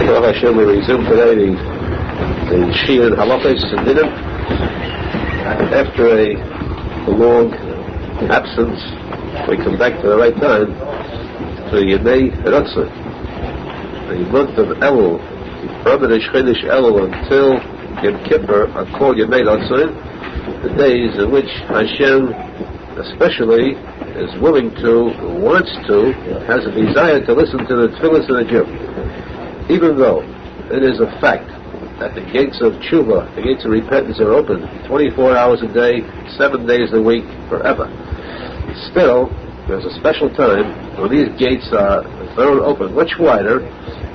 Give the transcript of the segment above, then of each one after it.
Baruch Hashem, we resume today the Shir and Halachos and Dinim. After a long absence, we come back to the right time to Yemei Ratzon, the month of Elul, from the Shchinish Elul until Yom Kippur are called Yemei Ratzon, the days in which Hashem especially is willing to, wants to, has a desire to listen to the tefillahs of the Jew. Even though it is a fact that the gates of Teshuva, the gates of repentance, are open 24 hours a day, 7 days a week, forever. Still, there's a special time when these gates are thrown open much wider,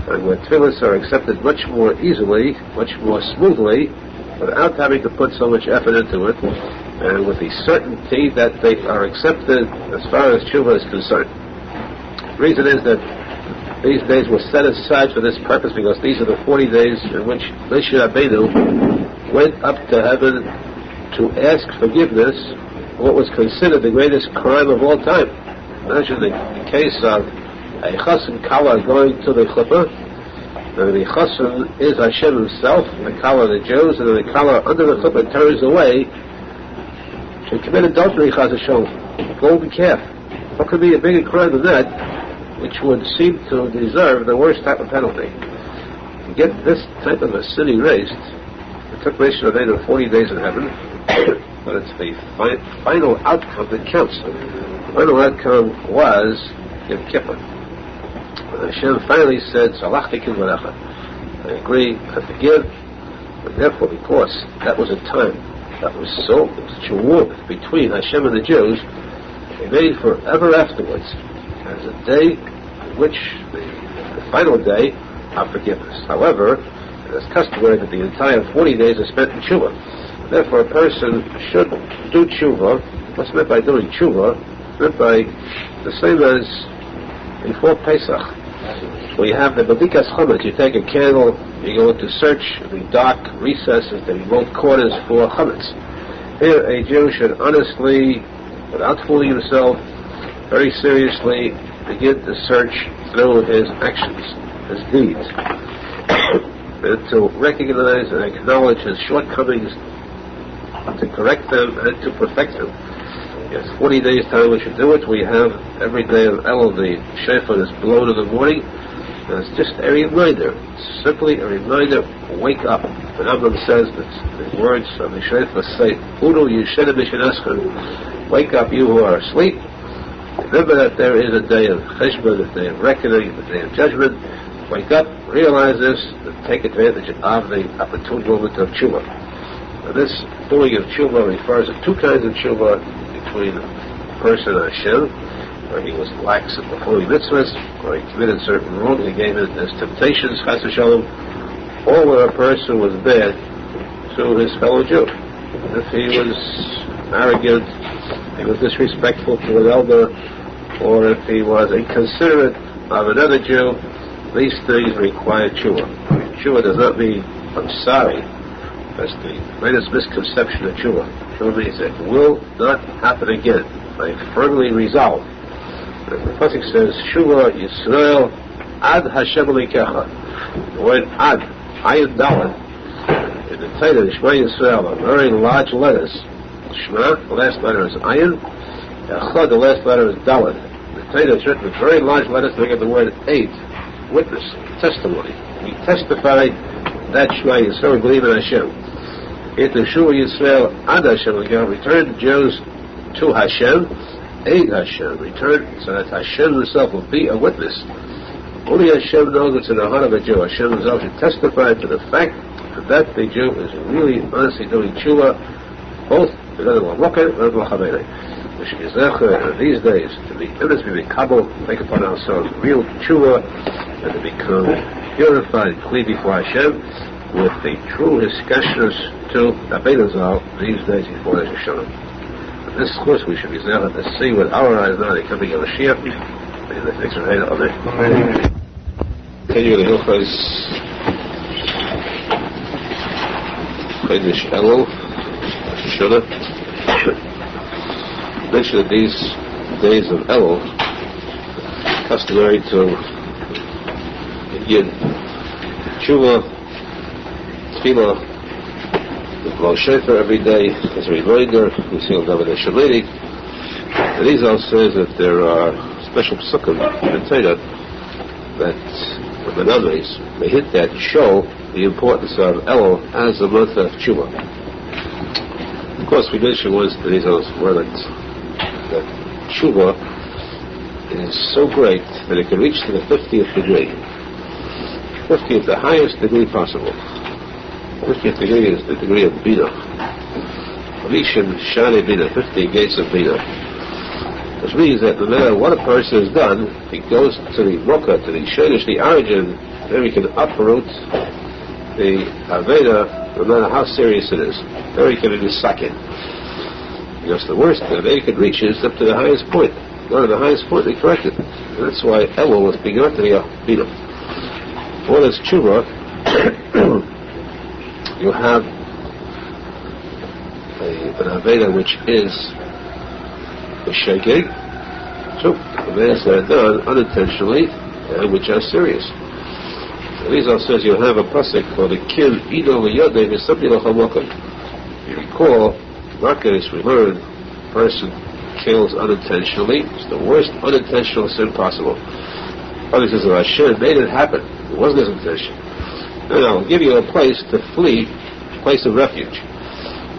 and where tefillahs are accepted much more easily, much more smoothly, without having to put so much effort into it, and with the certainty that they are accepted as far as Teshuva is concerned. The reason is that these days were set aside for this purpose because these are the 40 days in which Moshe Rabbeinu went up to heaven to ask forgiveness for what was considered the greatest crime of all time. Imagine the case of a chassan kala going to the chuppah, and the chassan is Hashem himself, the kala of the Jews, and the kala under the chuppah turns away to commit adultery, chas v'sholom, golden calf. What could be a bigger crime than that, which would seem to deserve the worst type of penalty? To get this type of a sin erased, it took Moshe Rabbeinu 40 days in heaven, but it's the final outcome that counts. The final outcome was Yom Kippur. When Hashem finally said, Salachti kivvarecha, I agree, I forgive, and therefore, because that was a time that was such a warmth between Hashem and the Jews, they made forever afterwards as a day in which the final day of forgiveness. However, it is customary that the entire 40 days are spent in Teshuva. Therefore, a person should do Teshuva. What's meant by doing Teshuva? Meant by the same as before Pesach. We have the Badikas Chametz. You take a candle, you go to search the dark recesses, the remote corners for Chametz. Here, a Jew should honestly, without fooling himself, very seriously begin to search through his actions, his deeds, and to recognize and acknowledge his shortcomings, to correct them and to perfect them. Yes, 40 days time we should do it. We have every day of Elul, the shofar is blown in the morning, and it's just a reminder, simply a reminder, wake up. The Rambam says that the words of the shofar say, Udu yishenim mishenaschem, wake up you who are asleep. Remember that there is a day of cheshbon, a day of reckoning, a day of judgment. Wake up, realize this, and take advantage of the opportune moment of Teshuva. And this doing of Teshuva refers to two kinds of Teshuva between a person and Hashem, where he was lax in performing mitzvahs, where he committed certain wrongs, he gave in his temptations, chas v'sholom, or where a person was bad to his fellow Jew. If he was arrogant, he was disrespectful to an elder, or if he was inconsiderate of another Jew, these things require Teshuva. Teshuva does not mean, I'm sorry. That's the greatest misconception of Teshuva. Teshuva means it will not happen again. I firmly resolve. As the posek says, Teshuva Yisrael Ad Hashem Elikecha. The word Ad, Ayin Dalet, in the title of Shema Yisrael are very large letters. Shema, the last letter is Ayin. Echad, the last letter is Dalet. The title is written with very large letters to make it the word Eid, witness, testimony. We testify that Shema Yisrael, we believe in Hashem. It is Teshuva Yisrael Ad Hashem Elikecha, return the Jews to Hashem, Eid Hashem, return so that Hashem himself will be a witness. Only Hashem knows what's in the heart of a Jew. Hashem himself should testify to the fact that the Jew is really honestly doing Teshuva, both in these days, to be honest, we Kabul, take upon ourselves real Teshuva, and to become purified, clean before Hashem, with the true hiskashrus to Arizal these days before the Yerushalmi. This course we should be there to see with our eyes now the coming of Mashiach. May the next one. Amen. Continue the Hilchos Chodesh Elul Shana. Mention that these days of Elul customary to begin Teshuva, tefillah, we blow shofar every day as a reminder. We see on David Shalini. Arizal says that there are special psukim in the Torah that the Menames they hit that show the importance of Elul as a month of Teshuva. Of course, we mentioned once that Arizal's word that Teshuva is so great that it can reach to the 50th degree. 50th, the highest degree possible. 50th degree is the degree of Bina. Rishon Shani Bina, 50 gates of Bina. Which means that no matter what a person has done, he goes to the Mocha, to the Shadish, the origin, then he can uproot the Aveda, no matter how serious it is. There he can be sakin. Because the worst that they could reach is up to the highest point. Go to the highest point, they correct it. And that's why Elul was begun to the Bina. For this tshuva, you have an Aveda which is a shegeg, so Avedas that are done unintentionally and which are serious. Arizal says you have a posek called the kiruv ido v'yodei v'sabdi l'chamokim. You recall, Marcus, we learned, a person kills unintentionally. It's the worst unintentional sin possible. Others says, if Hashem made it happen, it wasn't his intention. And I'll give you a place to flee, a place of refuge.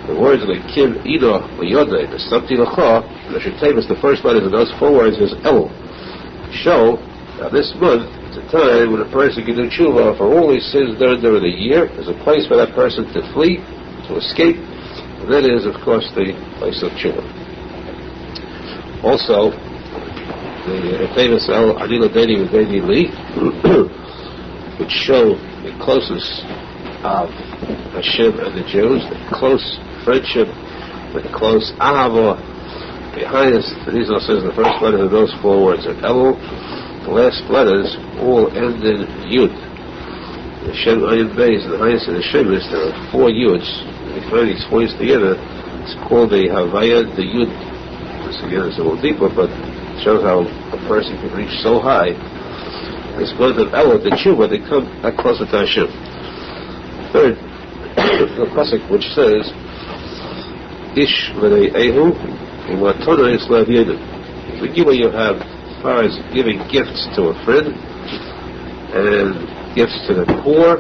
The words of the kiruv ido v'yodei v'sabdi l'cha, the Shetavus, the first letters of those 4 words is Elul. Show that this month is a time when a person can do tshuva for all his sins done during the year. There's a place for that person to flee, to escape, and that is, of course, the place of tshuva. Also, the famous El Adila Deni V'Deni Li, which show the closeness of Hashem and the Jews, the close friendship, the close ahava. The highest, Arizal says, the first letter of those 4 words are Elul. The last letters all end in Yud. The Shem Ayin Beis, the highest of the Shemis, there are 4 Yuds. When you find these 4 Yuds together, it's called the Havaya, the Yud. This again is a little deeper, but it shows how a person can reach so high. This month of Elul, the Tshuva, they come that closer to Hashem. Third, the posek which says, Ish v'nei Ehu, in what Torah is love you. The giver you have as far as giving gifts to a friend and gifts to the poor,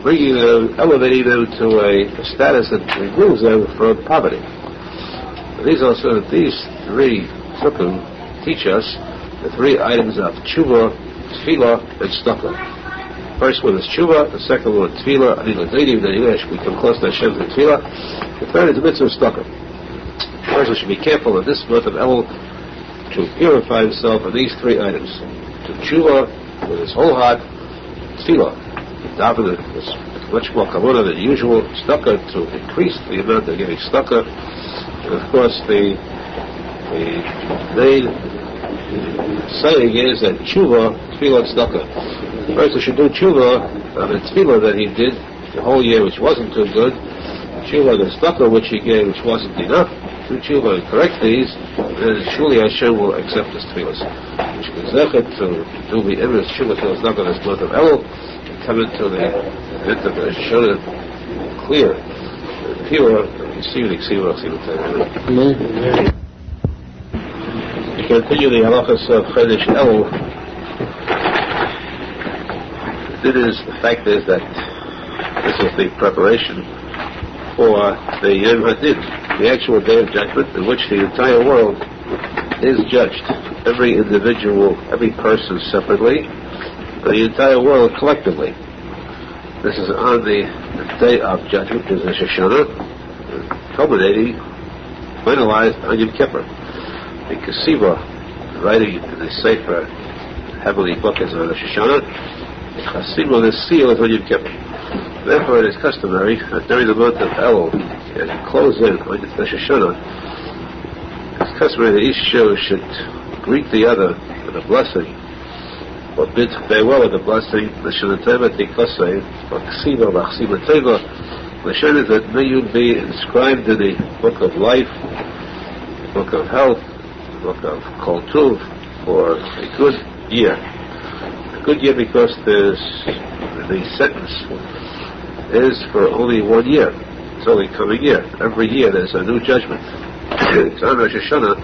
bringing them, elevating them to a status that removes them from poverty. And these also, these 3 psukim teach us the 3 items of tshuva, tefillah, and tzedakah. First one is tshuva, the second one is tefillah, we come close to Hashem through tefillah. The third is the mitzvah of tzedakah. A person should be careful in this month of Elul to purify himself of these 3 items. To tshuva with his whole heart, tefillah, daven is much more kavana than usual, tzedakah to increase the amount of giving tzedakah, and of course the main saying is that tshuva, tefillah, and tzedakah. The person should do tshuva on the tefillah that he did the whole year which wasn't too good, tshuva the tzedakah which he gave which wasn't enough, do tshuva and correct these, then surely Hashem will accept his tefillahs. We should be zechet to do the image tshuva till it's not going to this month of Elul, and come into the event of the Shulchan clear, and pure, and receive the ksiva. We continue the halachas of Chedesh Elul. The fact is that this is the preparation for the Yom Hadid, the actual day of judgment in which the entire world is judged. Every individual, every person separately, but the entire world collectively. This is on the day of judgment, is Rosh Hashanah, culminating, finalized on Yom Kippur. The Kasiva, writing in the Sefer, heavenly book is on Rosh Hashanah. The Chassidut, the seal is on Yom Kippur. Therefore, it is customary that during the month of Elul, as you close in on Rosh Hashanah, it's customary that each Jew should greet the other with a blessing, or bid farewell with a blessing, L'shanateva tikosei, or ksiva, l'chsivateva. L'shan is that may you be inscribed in the book of life, the book of health, the book of Kol Tuv, for a good year. A good year because there's the sentence is for only 1 year. It's only coming year. Every year there's a new judgment. It's on Rosh Hashanah.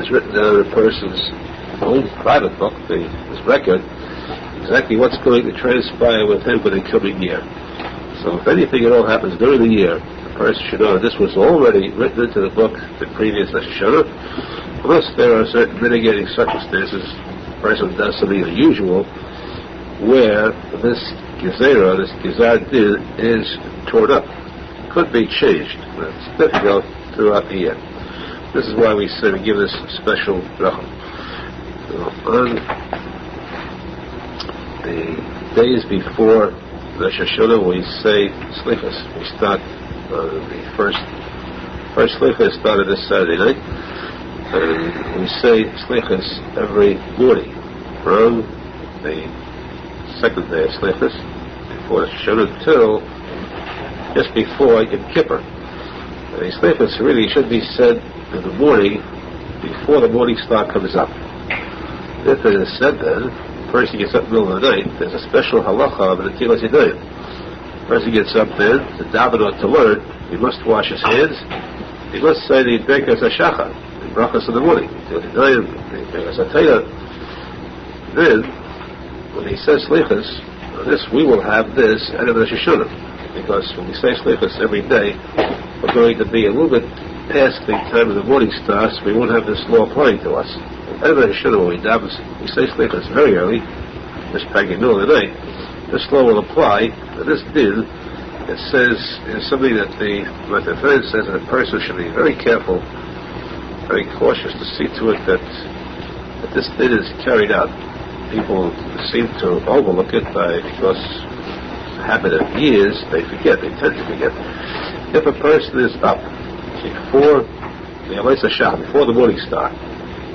It's written down in a person's own private book, his record, exactly what's going to transpire with him for the coming year. So if anything at all happens during the year, the person should know that this was already written into the book the previous Rosh Hashanah, unless there are certain mitigating circumstances. The person does something unusual where this gezerah, this gezar din, is torn up. Could be changed. It's difficult throughout the year. This is why we say we give this special bracha. On the days before Rosh Hashanah, we say slichas. We start the first slichas started this Saturday night, and we say slichas every morning from the second day of slichas before Rosh Hashanah till just before Yom Kippur. The slichas really should be said in the morning before the morning star comes up. If it is said then, the person gets up in the middle of the night, there's a special halacha of the Netilas Yadayim. The person gets up then to daven or to learn, he must wash his hands, he must say the Birkas HaShachar, the brachas in the morning, the Yadayim, the Birkas HaTayah. Then, when he says slichas, this we will have this at Rosh Hashanah, because when we say slichas every day, we're going to be a little bit past the time of the morning star, so we won't have this law applying to us. At Rosh Hashanah, when we say slichas very early, just back in the middle of the night, this law will apply. This din, it says, is something that the Menachem Mendel says that a person should be very careful, very cautious to see to it that this din is carried out. People seem to overlook it because habit of years, they tend to forget. If a person is up before the before the morning star,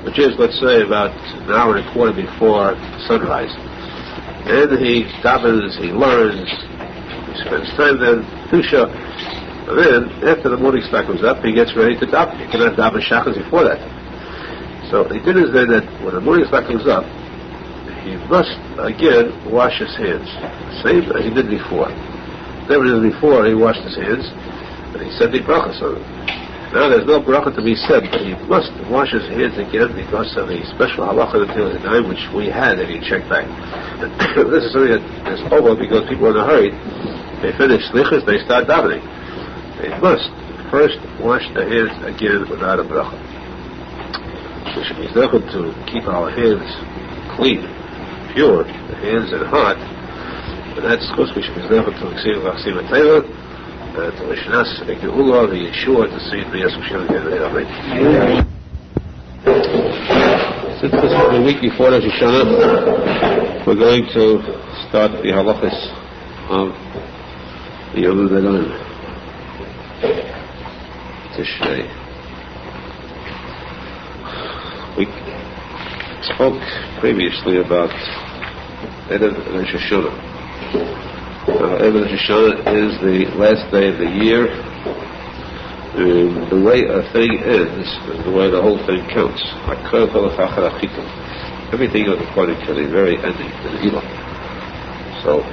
which is, let's say, about an hour and a quarter before sunrise, and he davens, he learns, he spends time then, Tusha, and then, after the morning star comes up, he gets ready to daven. He cannot daven shachas before that. So the idea is then that when the morning star comes up, he must again wash his hands, same as he did before. Never did before, he washed his hands, and he said the brachas on them. Now there's no bracha to be said, but he must wash his hands again because of the special halacha that which we had, if you check back. This is something that is over because people are in a hurry. They finish slichas, they start davening. They must first wash their hands again without a bracha. We should be careful to keep our hands clean, pure, the hands and heart. And that's because we should be careful to receive Chassidut to Lishnas, the Geula, the Yeshua, to see the Yeshua again. Since this is the week before Rosh Hashanah, we're going to start the halachas of the Yom Dagan, Tishrei. We spoke previously about Erev Rosh Hashanah. Erev Rosh Hashanah is the last day of the year. The way a thing ends is the way the whole thing counts. Everything is according to the very ending, to the Elah. So,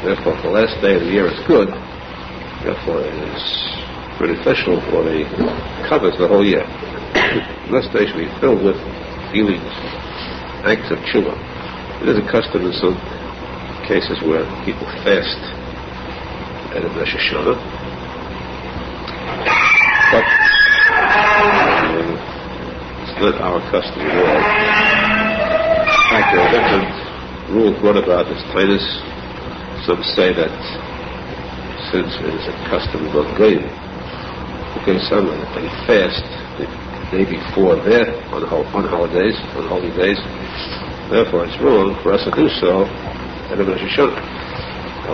therefore, the last day of the year is good. Therefore, it is beneficial for the covers the whole year. The last day should be filled with feelings, acts of tshuva. It is a custom in some cases where people fast at a Rosh Hashanah, but it's not our custom at all. In fact, there are different rules brought about this tinus. Some say that since it is a custom of Goyim, okay, some that they fast the day before there on holidays, on holy days. Therefore, it's wrong for us to do so at a Rosh Hashanah.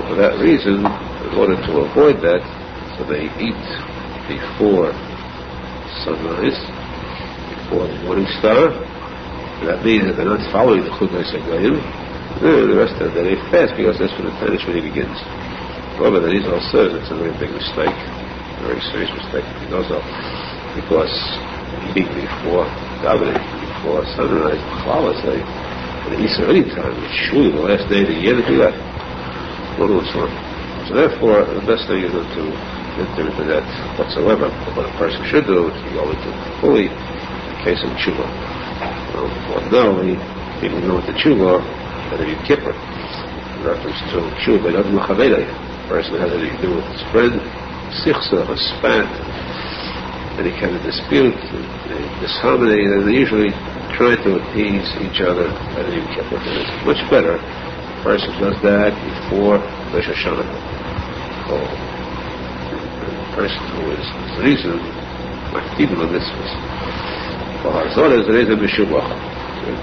For that reason, in order to avoid that, so they eat before sunrise, before the morning star. And that means that they're not following the Chudai Sagayim. The rest of the day they fast because that's when the Tanish really begins. However, the Arizal says it's a very big mistake, a very serious mistake if he does so, because eating before davening, before sunrise, And he said, any time, it's surely the last day of the year to do that. No, it's not. So therefore, the best thing is not to enter into that whatsoever. But what a person should do is to go into fully the case of Teshuva. Ordinarily, people know what the Teshuva and the Yom Kippur. In reference to Teshuva, a person has anything to do with his friend, sichsa, a spat, any kind of dispute, disharmony, and they usually try to appease each other at the Yom Kippur. And it's much better if a person does that before Rosh Hashanah. So, the person who is the reason, even on this was, for Arizal is the reason Meshubach.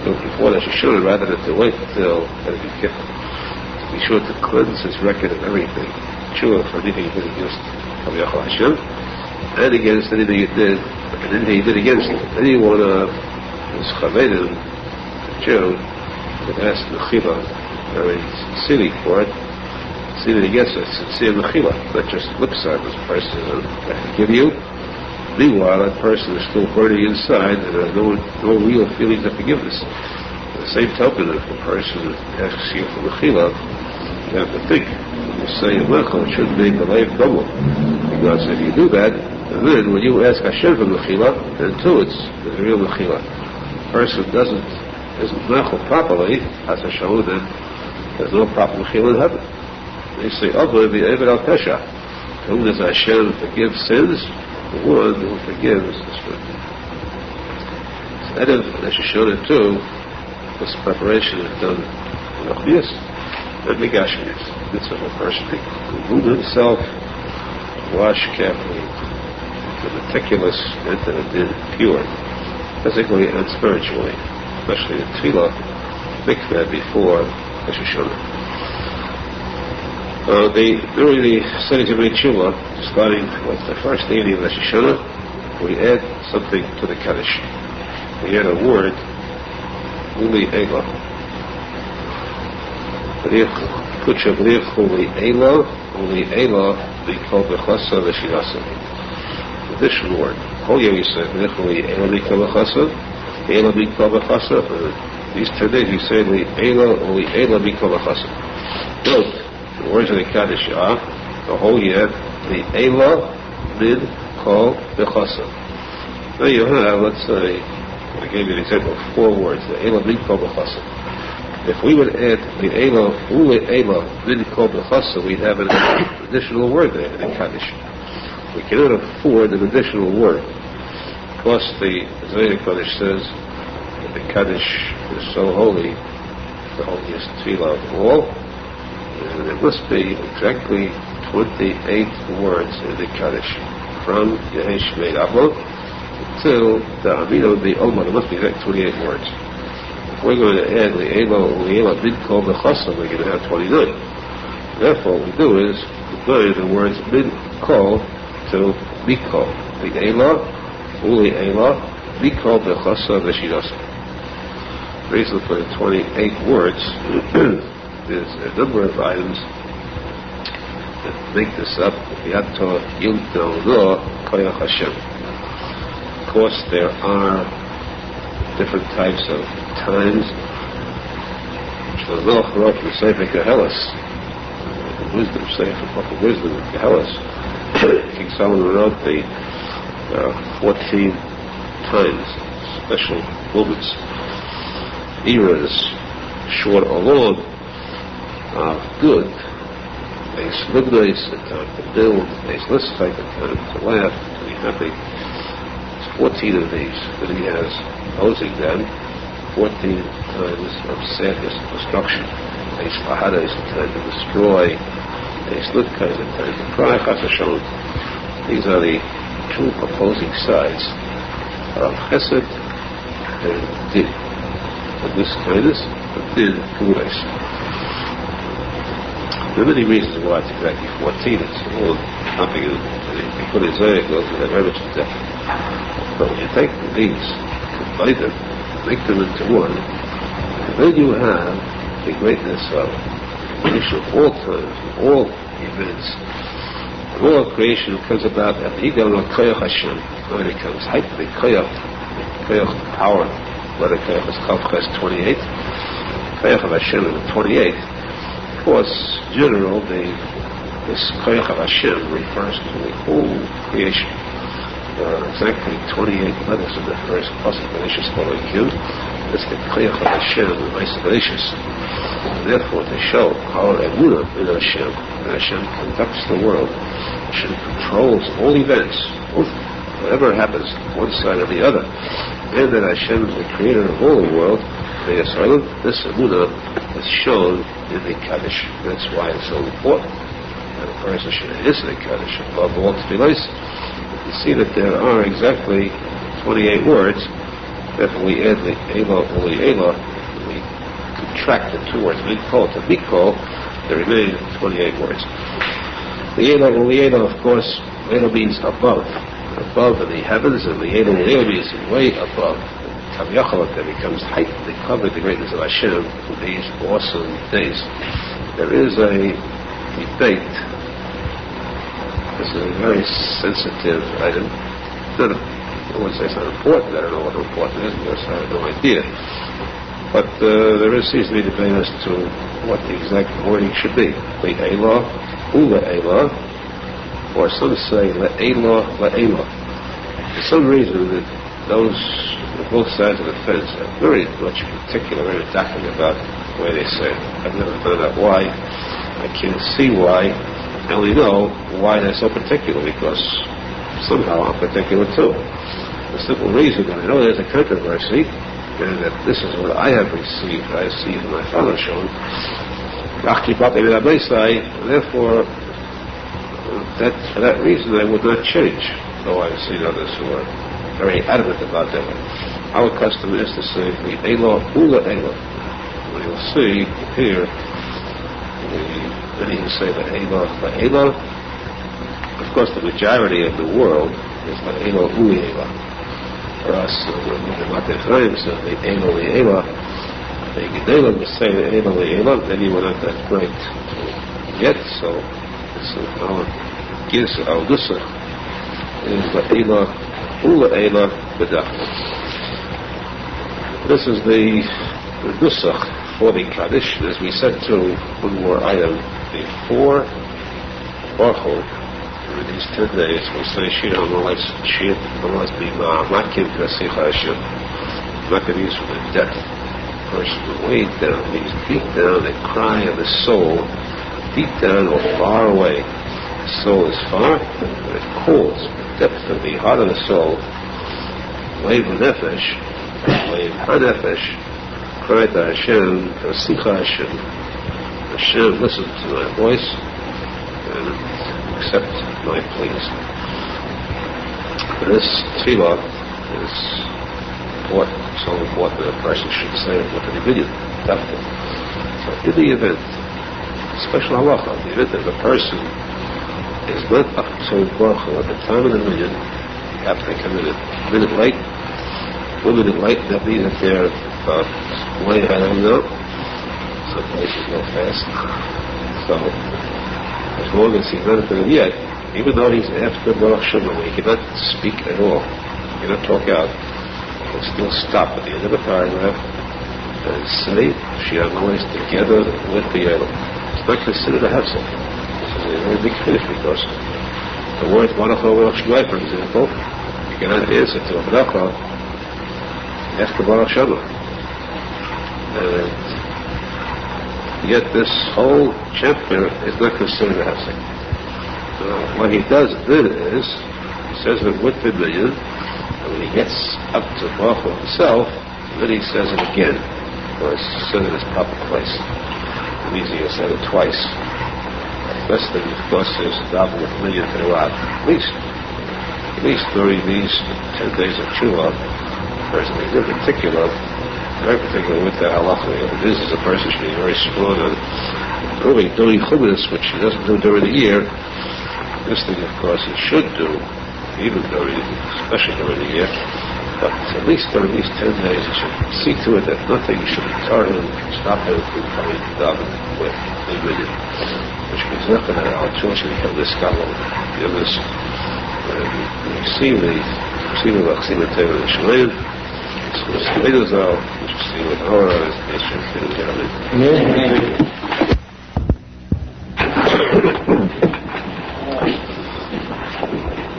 So before Rosh Hashanah, rather than to wait until the Yom Kippur. Be sure to cleanse his record of everything. Sure, for anything he did against Hashem, and against anything he did, and anything he did against anyone of his Chavedim, the Jew, that asked Mechila, very sincerely for it, see that he gets a sincere Mechila, not just lip service person I give you. Meanwhile, that person is still burning inside, and there are no real feelings of forgiveness. The same token, if a person asks you for Mechila, you have to think. When you say Mechila, it shouldn't be the life double. Because if you do that, and then when you ask Hashem for Mechila, then too it's the real Mechila. The person isn't Mechila properly, as Hashem, then there's no proper Mechila in heaven. They say, Abba be Eved al Pesha. To whom does Hashem forgive sins? The one who forgives the sin. Instead of Rosh Hashanah too, this preparation is done in Achmias and Megashmias. This is a person to remove himself, wash carefully, to meticulous, and to be pure, physically and spiritually, especially in Tefillah, mikveh before Rosh Hashanah. During the studies of Teshuva, starting with the first evening of Rosh Hashanah, we add something to the Kaddish. We add a word, Uli Ela. Uli Ela, we call Bechasa Veshirasa. Additional word. Whole year we say, Uli Ela Bikol Bechasa, Ela Bikol Bechasa. These 10 days we say, Uli Ela Bikol Bechasa. Note, the words of the Kaddish are, the whole year, the Ela Mid Kol Bechasa. Now you have, let's say, I gave you an example of 4 words, the Ela Mid Kol Bechasa. If we would add the Ela, Ule Ela Mid Kol Bechasa, we'd have an additional word there in the Kaddish. We cannot afford an additional word. Plus the Zayah Kaddish says that the Kaddish is so holy, the holiest tefillah of all, and there must be exactly 28 words in the Kaddish, from Yehesh Meid Abba till the Amina would be Omar. There must be exactly 28 words. If we're going to add the Ela Mid Kol Bechasa, we're going to have 29. Therefore, what we do is combine the words Mid Kol to Mikol. The Ela, Uli Ela, Mikol Bechasa Veshirasa. The reason for the 28 words there's a number of items that make this up. Yato Yilto Lo Koyach Hashem. Of course, there are different types of times. Shlomo wrote from Sefer Kehelas, the wisdom Sefer, book of wisdom of Kehelas. King Solomon wrote there are 14 times, special moments, eras, short or long, of good, a nice, a time to build, a type of time to laugh, to be happy. There's 14 of these that he has opposing them, 14 times of sadness and destruction. A spahada is a time to destroy, a slitkai is a time to cry, chasashon. These are the two opposing sides of chesed and din. And this kindness, and din, kurais. There are many reasons why it's exactly 14. It's all nothing. Tikuney Zohar goes with very much depth. But when you take these, combine them, make them into one, and then you have the greatness of creation of all times, all events, and all of creation comes about at the Higdal of Koyach Hashem. When it comes, height the Koyach power, whether Koyach is Chavches 28. Koyach of Hashem in 28, of course, in general, this Koyach of Hashem refers to the whole creation. There are exactly 28 letters in the first posek, Menachem Mendel Schneerson. It's the Koyach of Hashem in isolations. Therefore, to show our emunah in Hashem, that Hashem conducts the world, Hashem controls all events, whatever happens, one side or the other, and that Hashem is the creator of all the world, this emunah is shown in the Kaddish. That's why it's so important that a person should answer the Kaddish above all tefillos. You see that there are exactly 28 words. Therefore, we add the Elah, Uli Elah, we contract the two words, Mikol to Mikol, there remain 28 words. The Elah, Uli Elah, of course, Elah means above in the heavens, and the Elah, Uli Elah means way above. That becomes heightened, covered the greatness of Hashem in these awesome days. There is a debate. This is a very sensitive item. I wouldn't say it's not important. I don't know what important is because I have no idea. But there seems to be debate as to what the exact wording should be. Le'elah, u'le'elah, or some say le'elah, le'elah. For some reason, those both sides of the fence are very much particular, very documented about the way they say it. I've never found out why. I can't see why. I only know why they're so particular, because somehow I'm particular too. The simple reason that I know there's a controversy, and that this is what I have received, I see in my father shown. Therefore, for that reason I would not change, though I've seen others who are very adamant about that. Our custom is to say the Elah, Ula Elah. You'll see here, many who say the Elah, Elah. Of course, the majority of the world is the Elah, Uli Elah. For us, the Rav of Breslov said the Elah, Uli Elah. The Gedalim would say the Elah, Uli Elah. Then you were not that great yet, so this is our Giz, our Nusach, is the Elah, Ula Elah B'dachma. This is the Nusach for the Kaddish. As we said to one more item before Baruch in these 10 days, we say Shir HaMalais B'ma Makim K'asicha Hashem. Makim means from the depth. The person way down, means deep down, the cry of the soul, deep down or far away. The soul is far, but it calls the depth of the heart of the soul. Wave Nefesh, Wave HaNefesh, cry to Hashem, K'asicha Hashem. Hashem, listen to my voice and accept my pleas. This tefillah is important, so important that a person should say it with an opinion. So in the event, special halacha, the event that the person is not up to Baruch at the time of the minyan, after they come in a minute late, 1 minute late, that means that they're about way ahead of them now. Some places go fast. So, as long as he's not at the yet, even though he's after Baruch Shema, he cannot speak at all, he cannot talk out, he'll still stop at the end of the paragraph and say, Shir HaMalais together with the Elah. It's not considered a hefsek. This is a very big finish, because the word Baruch Shema, for example, you cannot answer to a bracha after Baruch Shema. And yet this whole chapter is not considered a hefsek. What he does then is, he says it with the minyan, and when he gets up to Baruch himself, then he says it again, or he says it in its proper place. It means he has said it twice. The best thing, of course, is to daven with minyan throughout, at least during these 10 days of Teshuva. Person is in particular, very particular with the Halacha. This is a person should be very strong on doing Chumash, which he doesn't do during the year. This thing, of course, he should do, even especially during the year. But at least during these 10 days, he should see to it that nothing should deter him, stop him from coming to daven with the minyan. Which means nothing that our children should become this scholar. We see the Chassidut Torah in Yerushalmi, Tikuney Zohar, which is the with Aharon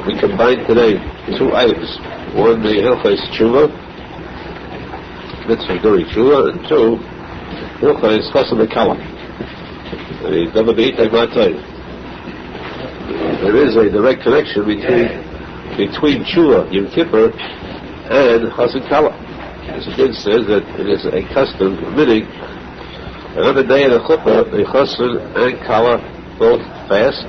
We combined today two items. One, the Hilchos Teshuva, mitzvah during Teshuva, and two, Hilchos Chassidut Kala. There is a direct connection between Teshuva, Yom Kippur, and Chassidut Kala. As the Din says that it is a custom, meaning another day in the chuppah, the Chassid and Kala both fast.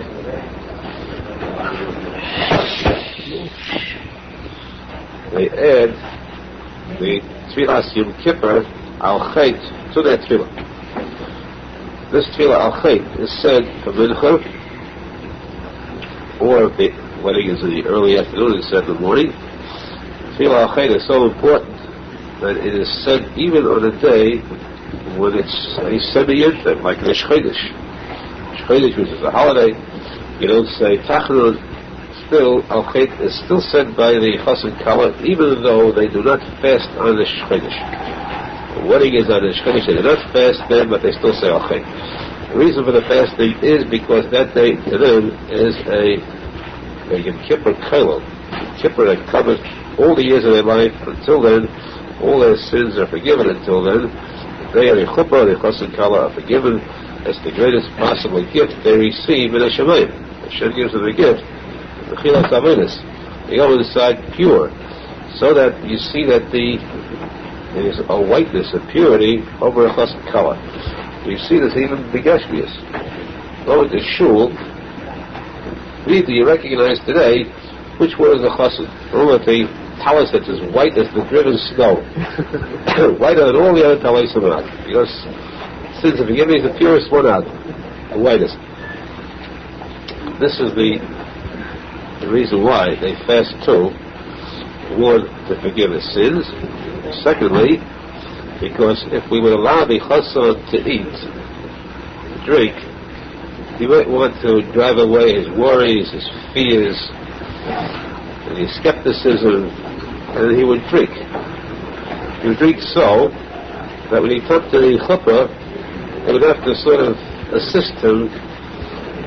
They add the Tfilas Yom Kippur al Chait to that Tfilah. This Tfilah al Chait is said for Mincha, or if the wedding is in the early afternoon, it's said in the morning. Tfilah al Chait is so important that it is said even on a day when it's a semi-infant, like the Shchodesh. Shchodesh, which is a holiday, you don't say Tachanun. Still, Al Chait is still said by the Chassid Kala, even though they do not fast on the Shchodesh. The wedding is on the Shchodesh, they do not fast then, but they still say Al Chait. The reason for the fasting is because that day to them is a Yom Kippur Kailul. Yom Kippur that covers all the years of their life. Until then, all their sins are forgiven. Until then, they are the Chuppah, the Chassid Kala are forgiven. It's the greatest possible gift they receive in a Shemayim. Hashem gives them a gift. The Chilas Avedis. They go inside pure, so that you see that there is a whiteness, a purity over a Chassid Kala. You see this even Begashmias. Go into Shul, read, you recognize today which one is the Chassid. Remember the talis that's as white as the driven snow. Whiter than all the other talis of out. Because sins of forgiveness is the purest one out, the whitest. This is the reason why they fast too. One, to forgive his sins. Secondly, because if we would allow the chassan to eat, to drink, he might want to drive away his worries, his fears, and his skepticism, and he would drink. He would drink so that when he come to the chuppah, he would have to sort of assist him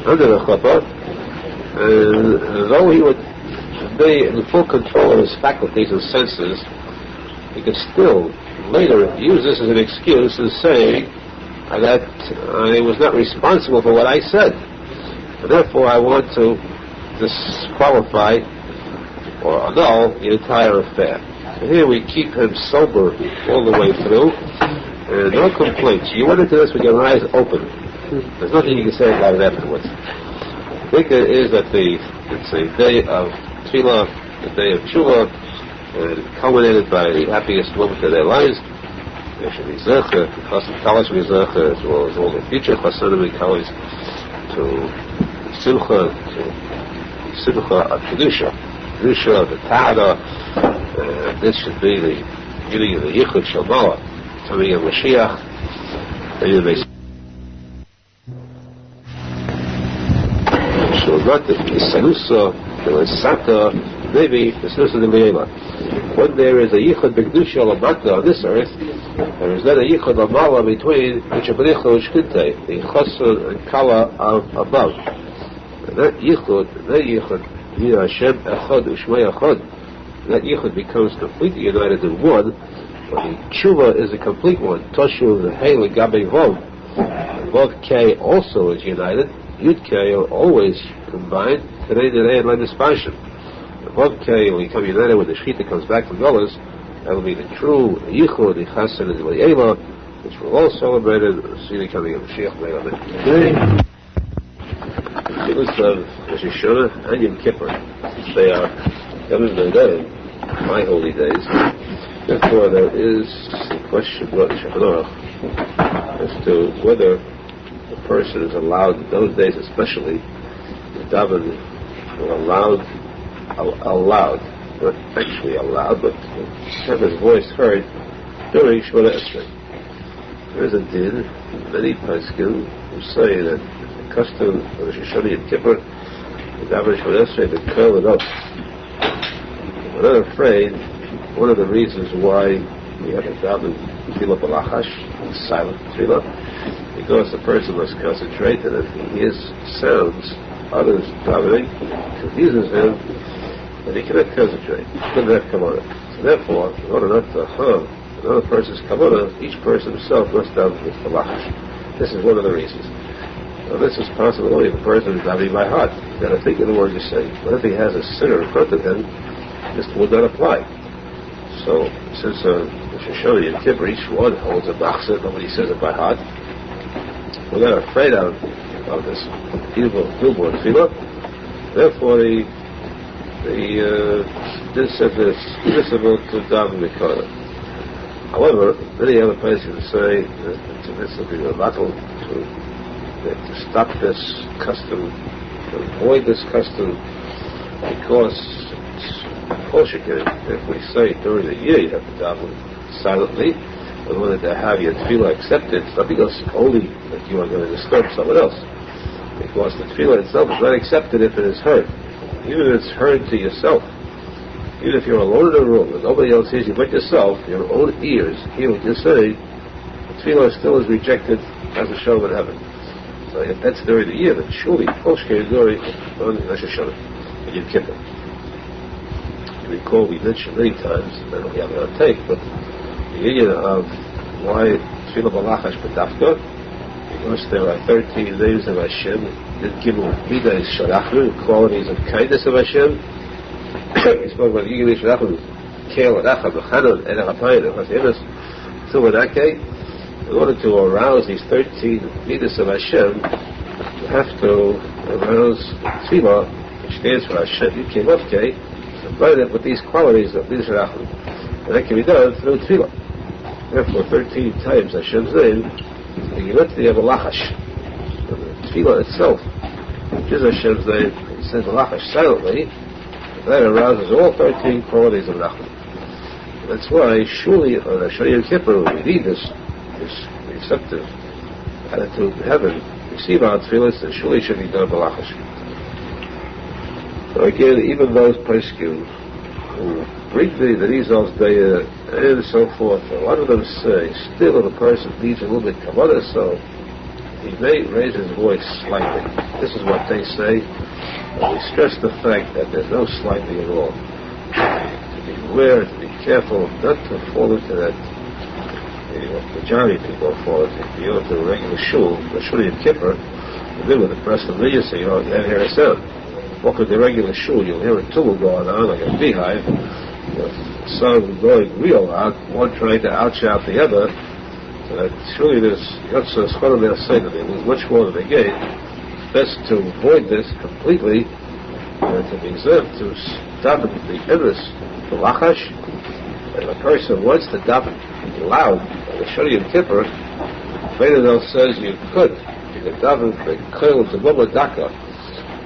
under the chuppah, and though he would be in full control of his faculties and senses, he could still later use this as an excuse in saying that I was not responsible for what I said, and therefore I want to disqualify or annul the entire affair. So here we keep him sober all the way through, and no complaints. You went into this with your eyes open. There's nothing you can say about it afterwards. I think it is that it's a day of Tefillah, a day of Teshuva, and culminated by the happiest moment of their lives. They should be zecher, the Chassid Kala should be zecher, as well as all the future Chassidim and Kalas, to Simcha of Kedusha, the Ta'ada. This should be the beginning of the Yichud Shalmala, coming of Mashiach, and you may maybe when there is a yichud b'kedusha l'mata on this earth, there is then a yichud l'mala between Mitzvah and Shkinte, the chassid and kala of above. And that yichud, Yirah Hashem echad u'shmei echad, that yichud becomes completely united in one. But the tshuva is a complete one. Toshuv the hey l'gabei vov. Vav K also is united. Yud K are always combined. Today and like this fashion. Vav K will become united when the Shechita comes back from Golas. That will be the true Yichud, the Chassid, and the Le'ela, which we'll all celebrate see the coming of Mashiach. Today, it was Rosh Hashanah and Yom Kippur. They are coming today, my holy days. Therefore, there is the question brought in Shulchan as to whether the person is allowed, in those days especially, to daven allowed, not actually allowed, but have his voice heard during Shemona Esrei. There is a din, many poskim who say that the custom of Rosh Hashanah and Kippur, the daven Shemona Esrei, to curl it up. I'm not afraid one of the reasons why we have a daven tefillah b'lachash, silent tefillah, because the person must concentrate, and if he hears sounds, others davening, confuses him, and he cannot concentrate. He couldn't have kavanah. So therefore, in order not to harm another person's kavanah, each person himself must daven with b'lachash. This is one of the reasons. Now this is possible only if a person is davening by heart. He's got to think of the words you say. But if he has a sinner in front of him, this would not apply. So, since Shoshone and Kippur, each one holds a machzor, nobody says it by heart, we're not afraid of this evil newborn tefillah. Therefore, this is permissible to daven mikara. However, many other places say that it's permissible to be battle to stop this custom, to avoid this custom, because if we say during the year you have to daven silently, in order to have your tefillah accepted, it's not because only that you are going to disturb someone else, because the tefillah itself is not accepted if it is heard. Even if it's heard to yourself, even if you're alone in a room and nobody else hears you but yourself, your own ears hear what you're saying, the tefillah still is rejected as a show in heaven. So if that's during the year, then surely Tikuney Zohar on Rosh Hashanah and Yom Kippur. You recall we mentioned many times, and I don't have it on tape, but the union of why Tefillah B'Lachash B'Dafka, because there are 13 names of Hashem, that give Midah Shalachnu, qualities of kindness of Hashem. We spoke about Yigli Shalachnu, Kel, Racha, B'Chanon, Eder HaPayim, Chasemis, Tzumadake. In order to arouse these 13 Midas of Hashem, you have to arouse Tefillah, which stands for Hashem, Yikimavke, combine it with these qualities of Midas Shalachnu. And that can be done through Tefillah. Therefore, 13 times Hashem's name, you get to the B'Lachash. The Tefillah itself, which is Hashem's name, it says B'Lachash silently, that arouses all 13 qualities of Nachman. That's why, surely, on Hashem Yom Kippur, when we read this receptive attitude in heaven, receive our tefillahs, and surely should be done B'Lachash. So again, even those posek who bring the Arizal's day and so forth, a lot of them say, still the person needs a little bit kavanah, so he may raise his voice slightly. This is what they say, but we stress the fact that there's no slightly at all. To be aware, to be careful, not to fall into that the majority of people fall into. If you go to a regular shul, the shul Yom Kippur, you live with the press of the so you don't hear a sound. Walk in the regular shul, you'll hear a tumult going on like a beehive, sound going real loud, one trying to outshout the other. Surely there's Yotzah Schonah they'll say that they lose much more than they gain. Best to avoid this completely, to be observed, to daven the emes, the lachash. And a person wants to daven loud on the Shul Yom Kippur, Menachem says you could daven the kol to Daka,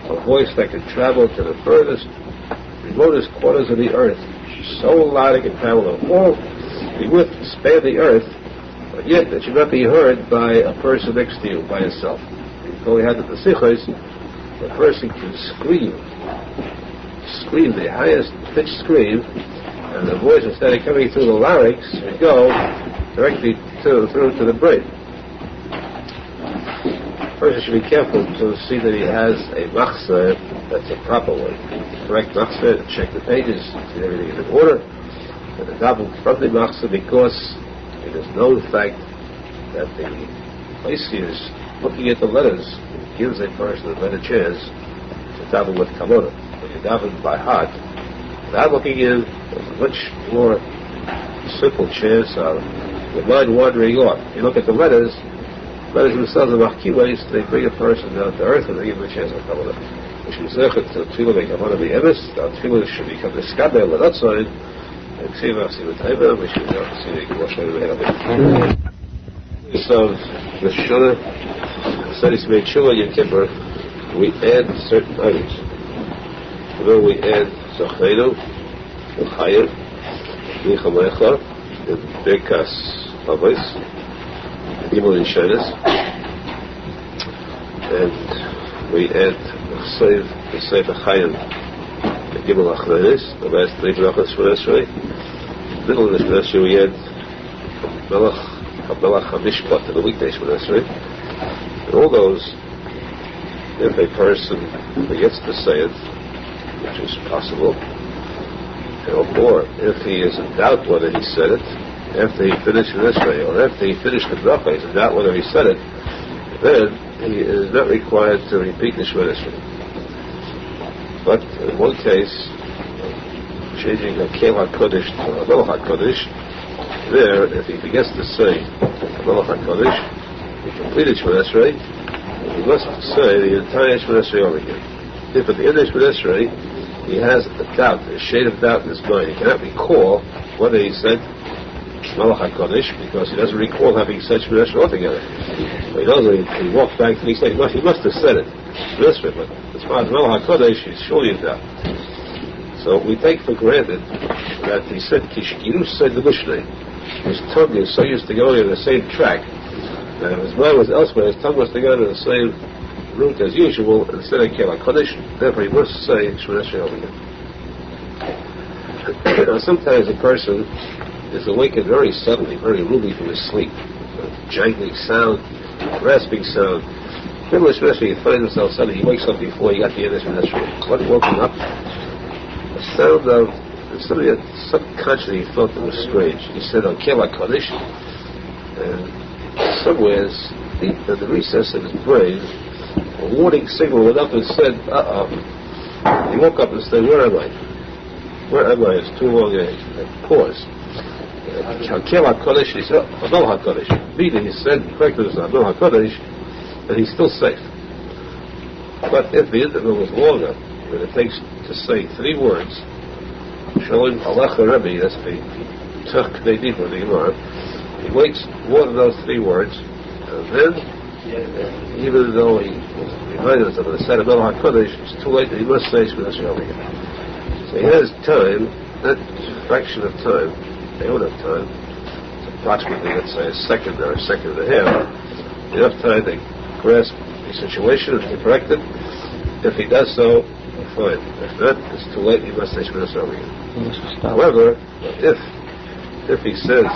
a voice that can travel to the furthest, remotest corners of the earth, so loud it can travel the whole, be width, span the earth, but yet it should not be heard by a person next to you, by yourself. Before we had the sichos, the person can scream the highest pitched scream, and the voice, instead of coming through the larynx, would go directly through to the brain. The person should be careful to see that he has a machzor that's a proper one. Correct machzor, check the pages, see everything is in order, and the daven from the machzor, because it is known fact that the place is looking at the letters gives a person a better chance to daven with kavanah. When you daven by heart, without looking in, there's a much more simple chance of the mind wandering off. If you look at the letters themselves are machkiways, they bring a person down to earth and they give him a chance of kavanah. We should say that the tefillah may kavanah be emes, our tefillah should become the skabel and not so, and see what we should see the Moshe Feinstein. So, the Shana, studies made Shulchan Yom Kippur, we add certain items. Although we add Zochreinu, Chayim, Nichamecha, and Bekas Pavos, Gimel and Shenes, and we add the Sefer Chayim, the Gimel Achrenes, the last 3 Brachas for Esrei. Middle of the Shnesri we add Melech HaMishpat, and the weekday Shemini Esrei. And all those, if a person forgets to say it, which is possible, or if he is in doubt whether he said it, after he finished the Esrei, or after he finished the bracha, he's in doubt whether he said it, then he is not required to repeat the Shemini Esrei. But in one case, changing a Kel HaKodesh to a Melech HaKodesh, there, if he forgets to say Melech HaKodesh, he completed Shemini Esrei, he must say the entire Shemini Esrei over again. If at the end of Shemini Esrei, he has a doubt, a shade of doubt in his mind, he cannot recall whether he said Melech HaKodesh, because he doesn't recall having said Shemini Esrei altogether. But he knows that he walked back and he said, he must have said it, Shemini Esrei, but as far as Melech HaKodesh, he's surely in doubt. So we take for granted that he said kiruv said the Mishnah. His tongue is so used to going on the same track, and his mind was elsewhere, his tongue was to go on the same route as usual, instead of Kel HaKodesh, therefore he must say Shemini Esrei over again. Sometimes a person is awakened very suddenly, very rudely from his sleep. A jangling sound, rasping sound. Then Shemini Esrei, he finds himself suddenly, he wakes up before he got the end of Shemini Esrei. What woke him up? A sound of something that subconsciously he felt it was strange. He said, Kel HaKodesh, and somewhere deep in the recess of his brain, a warning signal went up and said, He woke up and said, where am I? Where am I? It's too long a pause. Kel HaKodesh, he said, Melech HaKodesh. Meaning, he said, correctly, it's not Melech HaKodesh, and he's still safe. But if the interval was longer, when it takes to say 3 words, showing Halacha Rebbe, that's the Tikuney Zohar, the Gemara, he waits more than those 3 words, and then, even though he reminded us of the set of Melech HaKodesh, it's too late, he must say Shemini Esrei over again. So he has time, that fraction of time, amount of time, it's approximately, let's say, a second or a second and a half, enough time to grasp the situation and to correct it. If he does so, fine. If not, it's too late, he must say Shemini Esrei over again. However, if he says,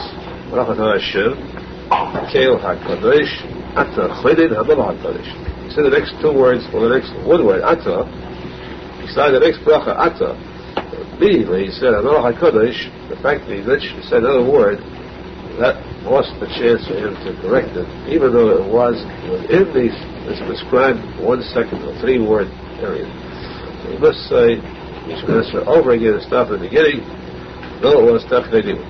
Baruch Atah Hashem, Kel HaKadosh, Ata Chedin HaMelech HaKadosh. He said the next 2 words, or the next 1 word, Ata, he started the next bracha, Ata. Immediately he said, HaMelech HaKadosh, the fact that he literally said another word, that lost the chance for him to correct it, even though it was within this prescribed 1 second or 3 word period. So he must say Shemini Esrei over again and stop at the beginning, though it was Tikuney Zohar.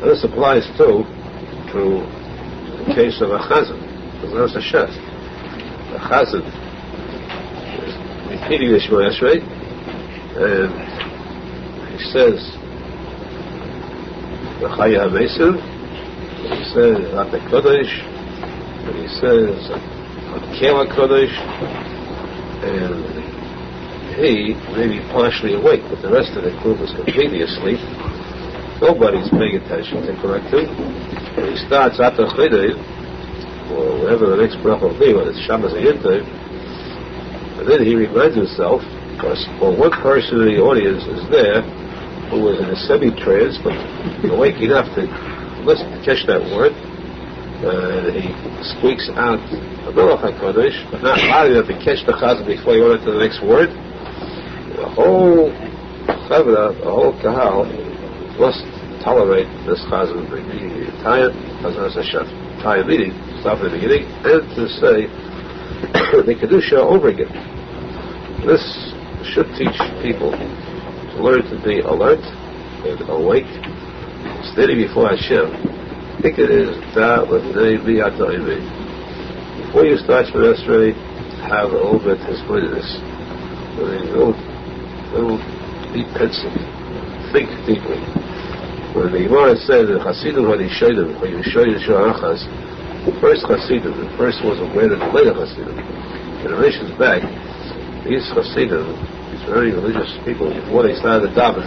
And this applies too to the case of a chazan, there's a chef. A chazan is repeating the Shemini Esrei, and he says the Chaya HaMesiv, he says Ata Kodesh, and he says Kel HaKodesh, and he may be partially awake, but the rest of the group is completely asleep. Nobody's paying attention to correct him. And he starts Ata Chedin, or whatever the next bracha will be, whether it's Shabbos or Yintiv, and then he reminds himself, because one person in the audience is there who is in a semi-trance, but awake enough to listen, to catch that word, and he squeaks out Melech HaKodesh, but not loud enough to catch the chazan before he went to the next word. The whole chavruta, the whole kahal, must tolerate this chazan repeating the entire meeting, stop at the beginning, and to say the kedusha over again. This should teach people to learn to be alert and awake, standing before Hashem. I think it is before you start Shemini Esrei, have a little bit of holiness, a little deep pencil, think deeply. When the Gemara said that Chassidut when he showed him, when you show you Shorachas, the first Chassidut, the first was aware that the later Chassidut. Generations back, these Chassidut, these very religious people, before they started the daven,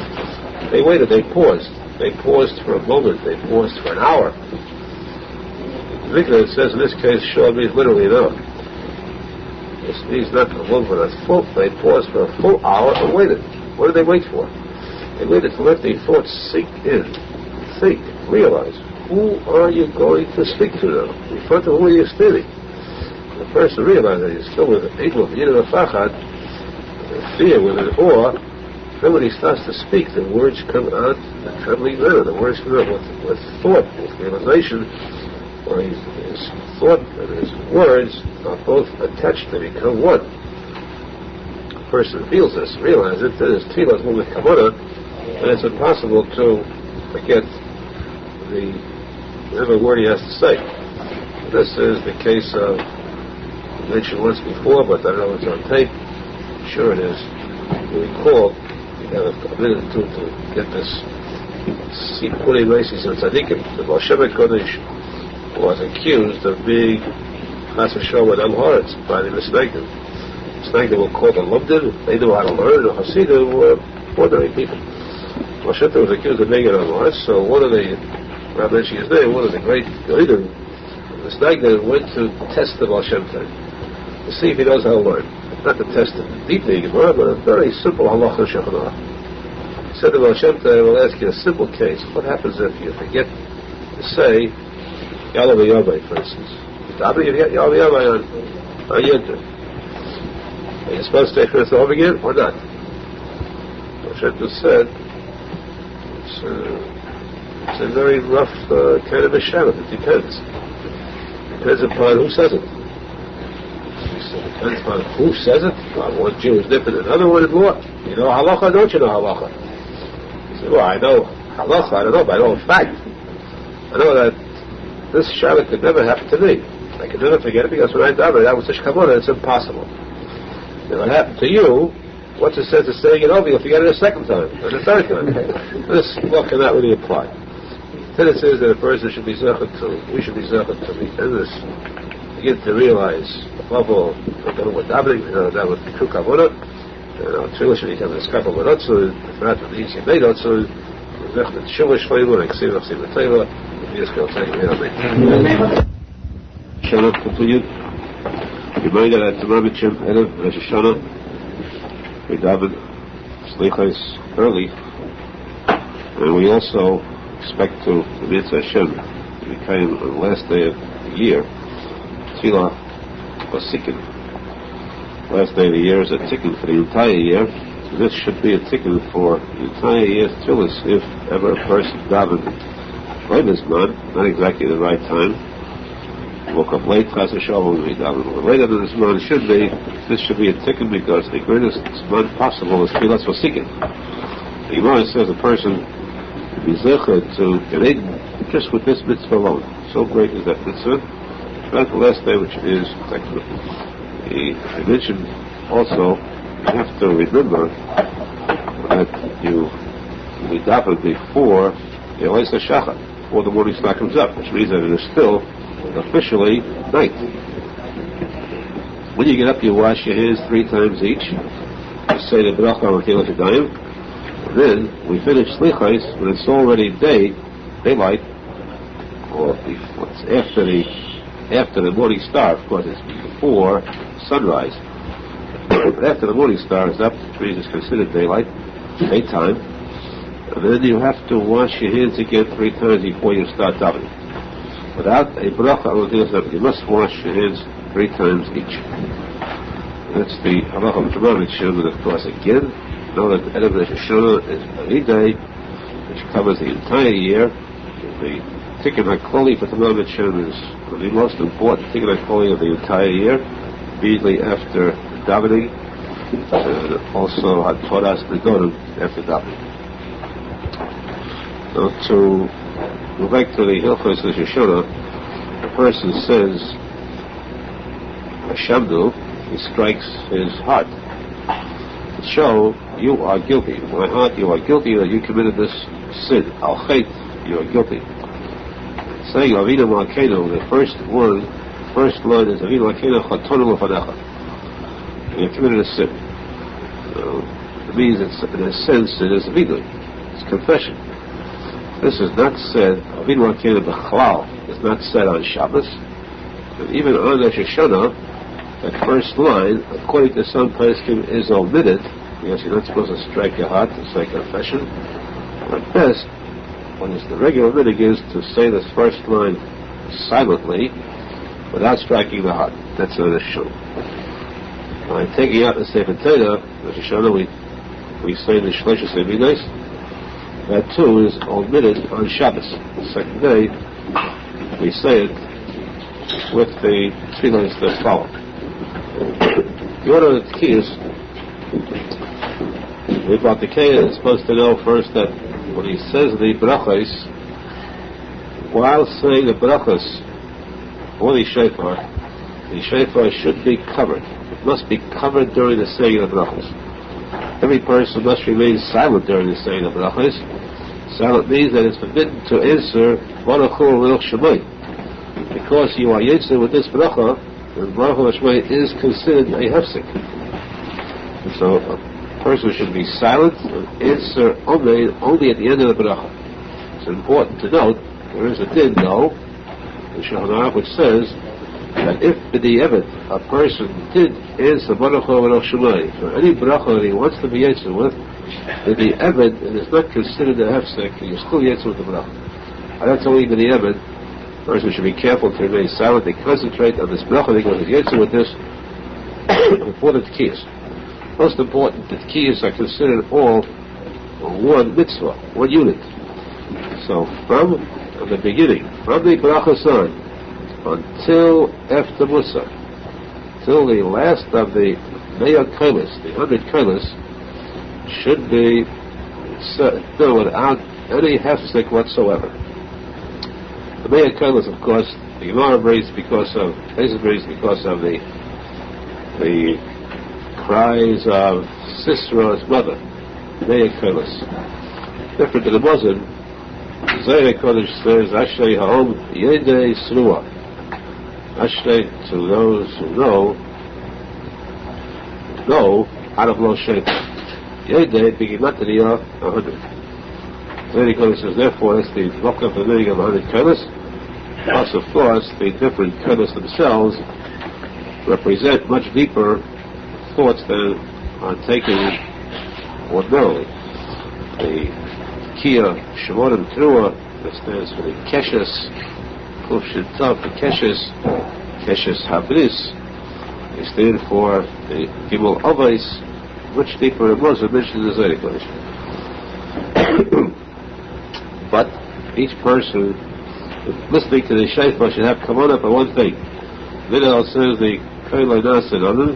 they waited, they paused. They paused for a moment, they paused for an hour. It says in this case, sure means literally an hour. This means not a moment, but they paused for a full hour and waited. What did they wait for? They waited to let their thoughts sink in. think, realize, who are you going to speak to now? In front of who are you standing? The person realizes that he's still with an equal, with fachad, fear, with an awe. Then when he starts to speak, the words come out in a trembling manner. The words come out with thought, with realization, or his thought and his words are both attached to become one. The person feels this, realizes that his tefillah is moving with kavanah, and it's impossible to forget whatever word he has to say. This is the case of, mentioned once before, but I don't know if it's on tape. Sure it is. You recall, we have a minute or two to get this Tikuney Zohar and tzadikim. The Moshe Feinstein was accused of being chas v'shalom with Aharon by the Misnagdim. Misnagdim were called a lumdin. They knew how to learn. The Chassidut were ordinary people. Moshe was accused of being an Aharon, so one of the, I'm mentioning his name, one of the great leaders, the Misnagdim went to test the Moshe Feinstein to see if he knows how to learn. Not to test it deeply, but a very simple halacha shulchan. He said to Moshe Feinstein, I will ask you a simple case. What happens if you forget to say Yaakov Yavai, for instance? You forget Yaakov Yavai on Yinter. Are you supposed to say first over again or not? Moshe Feinstein said, it's a very rough kind of a shadow. It depends. Depends upon who says it. Depends upon who says it. One Jew is different than another one is more. You know halacha, don't you know halacha? He said, well, I know halacha, I don't know, but I know in fact. I know that this Shabbat could never happen to me. I could never forget it because when I daven, that was such kavanah, it's impossible. If it happened to you, what's the sense of saying it over? You'll forget it a second time, or the third time. This law cannot really apply. Then it says that a person should be zeichet to, we should be zeichet to be endless. Begin to realize, above all, we're davening, that with the true kavanah, our tefillah should become a skapa v'rotzu, if not with the easy made rotzu, zeichet to Teshuva shleimu, and ksiv v'chsiv v'teiva, and we just go take it, amen. Shana continued. Reminded at Menachem Mendel Schneerson, we daven slichos early, and we also expect to mitzvah Hashem to become on the last day of the year. Tefillah was sicken. Last day of the year is a tikkun for the entire year. So this should be a tikkun for the entire year's tefillah if ever a person davened right this month, not exactly the right time. Woke up late, chas v'shalom, we davened a little later than this month should be. This should be a tikkun because the greatest month possible is tefillah was sicken. The Gemara says a person be zeichet to get in just with this mitzvah alone. So great is that mitzvah. That's the last day, which is technically. I mentioned also, you have to remember that you daven before the Elis HaShachar, before the morning star comes up, which means that it is still officially night. When you get up, you wash your hands 3 times each. You say the bracha on Tehilat Yadayim. Then we finish slichos when it's already daylight, or before, after the morning star. Of course, it's before sunrise. But after the morning star is up, which means it's considered daytime, and then you have to wash your hands again 3 times before you start davening. Without a bracha on Tehilat Yadayim, you must wash your hands 3 times each. That's the Halacha of Torah, and of course again, know that Erev Rosh Hashanah is a day which covers the entire year. The Tikkun HaKloli for Talmud Bavly is the most important Tikkun HaKloli of the entire year, immediately after davening, and also Torah's Nedorim after davening. Now to go back to the Hilchos Rosh Hashanah, the person says Hashamdu, he strikes his heart. Show you are guilty. In my heart, you are guilty that you committed this sin. Al Chait, you are guilty. Saying Avinu Malkeinu, the first line is Avinu Malkeinu Chatonu L'Fanecha. You committed a sin. It means it's, in a sense, it is Avinu. It's confession. This is not said. Avinu Malkeinu B'Chalal is not said on Shabbos, and even on Rosh Hashanah. That first line, according to some posek, is omitted because you're not supposed to strike your heart. It's like confession. At best, What is the regular minhag is to say this first line silently, without striking the heart. That's an issue. By taking out the Sefer Torah, Rosh Hashanah, we say the Shloshis Minos. That too is omitted on Shabbos. The second day, we say it with the three lines that follow. The order of the key is, the Baltikaya is supposed to know first that when he says the brachos, while saying the brachos or the shofar should be covered. It must be covered during the saying of the brachos. Every person must remain silent during the saying of the brachos. Silent means that it's forbidden to answer Baruch Hu Baruch Shemai, because you are yetzer with this bracha, and Baruch Hu Shemai is considered a hefsek. And so a person should be silent and answer only at the end of the bracha. It's important to note there is a din though in Shulchan Aruch which says that if b'di'evet a person did answer Baruch Hu Baruch Shemai for any bracha that he wants to be yetzer with, b'di'evet it is not considered a hefsek, and you're still yetzer with the bracha. And that's only b'di'evet. A person should be careful to remain silent. They concentrate on this bracha because he's yetzer with this before the tkiyas. Most important, the tkiyas are considered all one mitzvah, one unit. So from the beginning, from the bracha on until after Musa, till the last of the Meya Kailas, the 100 Kailas, should be done without any hefsek whatsoever. The Meya Kailas, of course, the Gemara brings because of the cries of Sisera's mother, Meya Kailas. Different than the Muslim, Zayre Kodesh says, Ashrei Ha'om Yedei Sruah. Ashrei to those who know how to blow shofar. Yedei Bigimatria 100. Zayre Kodesh says, therefore, that's the book of the meaning of 100 Kailas. Plus, of course, the different Kailas themselves represent much deeper thoughts than are taken ordinarily. The Kia Shemonim Teruah, that stands for the Keshes, Kuf Shintav, the Keshes Habris, they stand for the Gimel Avais, much deeper and more mentioned in the Zayre Kodesh. But each person listening to the shofar should have come on up on one thing. Vidal says the Koilai Nasan on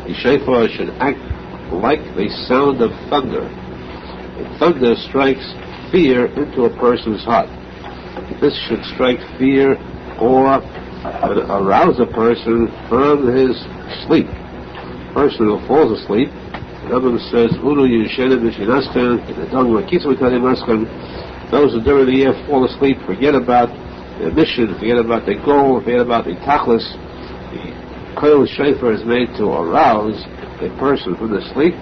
the shofar should act like the sound of thunder. And thunder strikes fear into a person's heart. This should strike fear or arouse a person from his sleep. A person who falls asleep, the Rebbe says, those who during the year fall asleep, forget about their mission, forget about their goal, forget about the tachlis. The koil shofar is made to arouse a person from the sleep,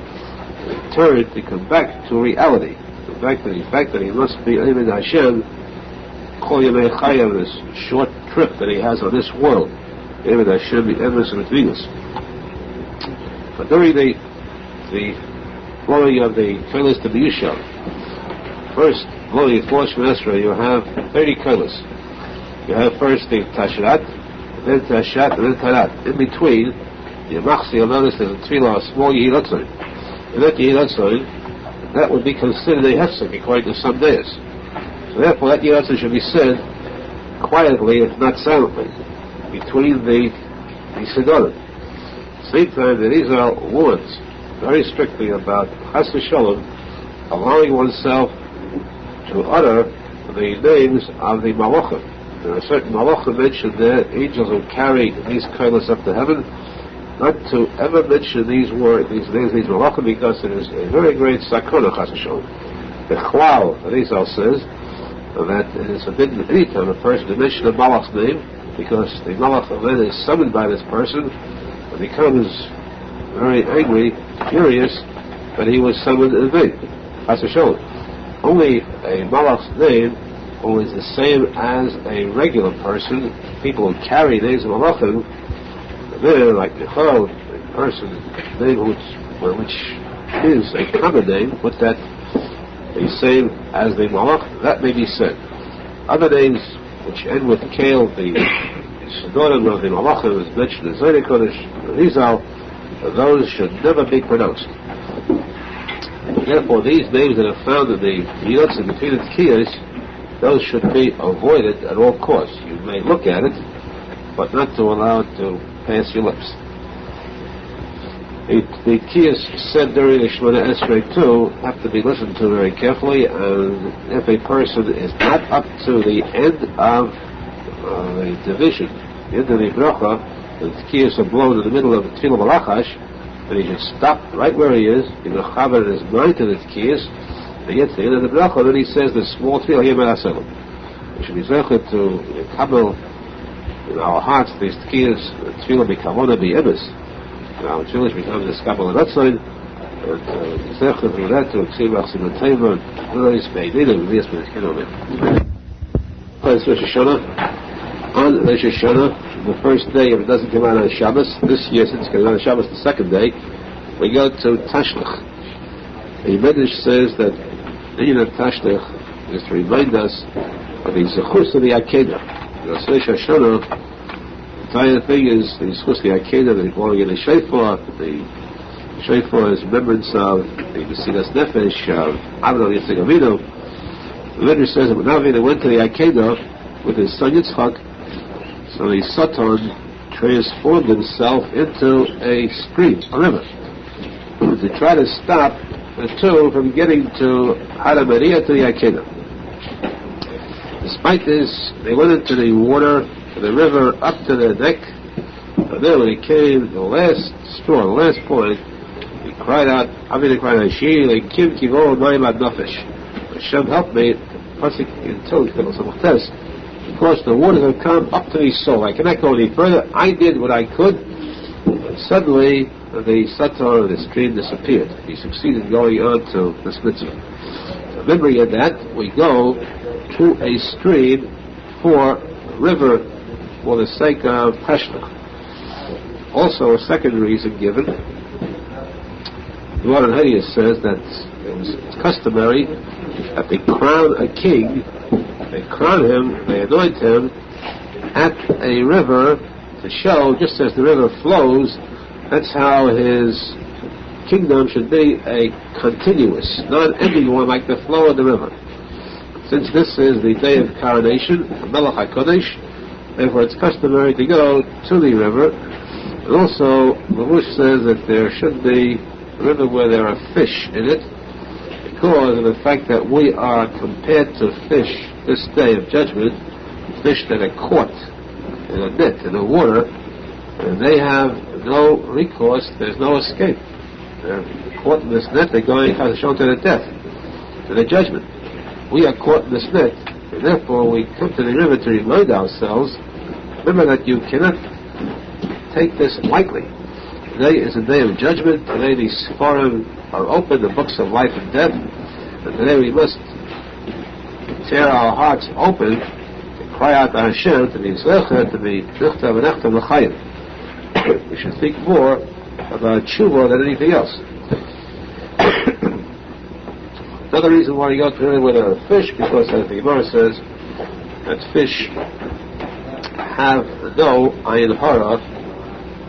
in turn to come back to reality. The fact that he must be Eimed Hashem, Kol Yemei Chayav, this short trip that he has on this world. Eimed Hashem, the Emes and Venus. But during the blowing of the koilas to the Yerushalmi, first blowing the fourth Shemini Esrei, you have 30 koilas. You have first the Tashat, then Tashat, and then Tarat. In between, the Machsi, you'll notice there's a tefillah, a small Yehilat. And that Yehilat, that would be considered a hefsek according to some days. So therefore that Yehilat should be said quietly, if not silently, between the Siddonim. At the same time, the Arizal warns very strictly about Chas v'Shalom, allowing oneself to utter the names of the Malachim. There are certain Malachim mentioned there, angels who carry these koilas up to heaven, not to ever mention these words, these names, these Malachim, because it is a very great sakona, Chas v'Shalom. The Chlal, Arizal says, that it is forbidden at any time a person to mention a Malach's name, because the Malach then is summoned by this person, and becomes very angry, furious, that he was summoned in vain. Chas v'Shalom. Only a Malach's name, who is the same as a regular person, people who carry names of Malachim, they're like Nechol, a person, name which is a common name, but that the same as the Malach, that may be said. Other names which end with Kale, the Shadorah of the Malach, is mentioned in Zohar Kodesh, Arizal, those should never be pronounced. Therefore, these names that are found in the Yotz and between the Tkiyas, those should be avoided at all costs. You may look at it, but not to allow it to pass your lips. The Kiyas said during the Shemona Esrei too have to be listened to very carefully, and if a person is not up to the end of the division, the end of the bracha, the Kiyas are blown in the middle of the Tefillah Malachash, then he should stop right where he is, he will chaver his mind to the Kiyas, and he gets to the end of the bracha, then he says the small Tefillah Yemel HaSelem. We should be zeichet to kabel in our hearts these Kiyas, Tefillah B'kavona B'emes. Our Jewish becomes the Skabal and Nosson, and zeichet through that to exceed Machsim and Teva, and Rois Beidina, and Vias Beidina. Rosh Hashanah. On Rosh Hashanah, the first day, if it doesn't come out on Shabbos, this year since it came out on Shabbos the second day, we go to Tashlich. The Medrash says that the Indian of Tashlich is to remind us of the Zechus of the Akedah. Rosh Hashanah, the entire thing is the Zechus of the Akedah, the calling in the Shofar. The Shofar is remembrance of the Mesilas Nefesh of Aharon Yitzchak Avinu. The Medrash says that when Avinu went to the Akedah with his son Yitzchak, so the Satan transformed himself into a stream, a river, to try to stop the two from getting to Hara Maria to the Akedah. Despite this, they went into the water, the river, up to their neck, and then when he came to the last straw, the last point, he cried out, Avinu cried out, Shiri, Kim Kivol Mayim Ad Nafesh. Hashem help me, posek until because the waters have come up to his soul. I cannot go any further. I did what I could, and suddenly the Satan of the stream disappeared. He succeeded going on to this mitzvah. Remembering that, we go to a stream for river for the sake of Tashlich. Also, a second reason given, the Lord Hadiah says that it's customary that they crown a king, they crown him, they anoint him at a river to show, just as the river flows, that's how his kingdom should be a continuous, non-ending one like the flow of the river. Since this is the day of coronation, Melech HaKodesh, therefore it's customary to go to the river. And also, Levush says that there should be a river where there are fish in it, because of the fact that we are compared to fish this day of judgment, fish that are caught in a net, in the water, and they have no recourse, there's no escape. They're caught in this net, they're going to the death, to the judgment. We are caught in this net, and therefore we come to the river to remind ourselves, remember that you cannot take this lightly. Today is a day of judgment. Today the Sefarim are open, the books of life and death, and today we must tear our hearts open and cry out to Hashem, to be Zlecha, to be Nichtav and Echtav L'Chayim. We should think more about Teshuva than anything else. Another reason why you go to the river where there are fish, because as the Gemara says, that fish have no ayin hara